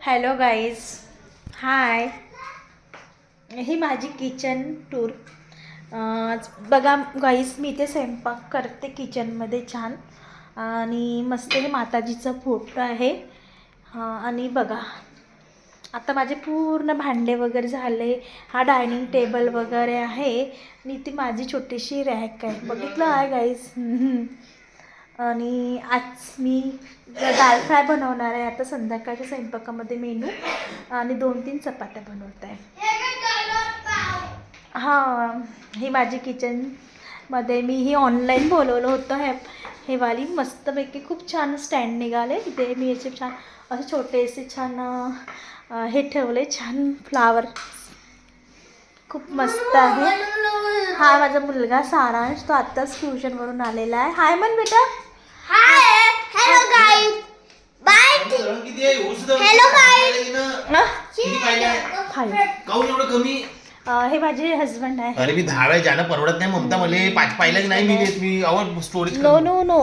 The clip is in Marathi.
हॅलो गाईज, हाय. ही माझी किचन टूर. बघा गाईज, मी इथे स्वयंपाक करते किचनमध्ये छान. आणि मस्त हे माताजीचं फोटो आहे. आणि बघा, आता माझे पूर्ण भांडे वगैरे झाले. हा डायनिंग टेबल वगैरे आहे. आणि ती माझी छोटीशी रॅक आहे, बघितलं आहे गाईज. आणि आज मी दाल फ्राय बनवणार आहे आता संध्याकाळच्या स्वयंपाकामध्ये मेनू. आणि 2-3 चपात्या बनवत आहे. हां, ही माझी किचनमध्ये मी ही ऑनलाईन बोलवलं होतं. हे वाली मस्तपैकी खूप छान स्टँड निघाले. इथे मी याचे छान असे छोटेसे छान हे ठेवले, छान फ्लावर, खूप मस्त आहे. हा माझा मुलगा सारांश, तो आत्ताच ट्युशनवरून आलेला आहे. हाय मन बेटा. Hi. Hello guys. Bye. Hello guys. काऊन एवढं कमी? हे माझे हजबंड आहे. अरे मी 10 वेळा जाणं परवडत नाही ममता. मला 5 पाहिलं की नाही मी आवड स्टोरेज. No no no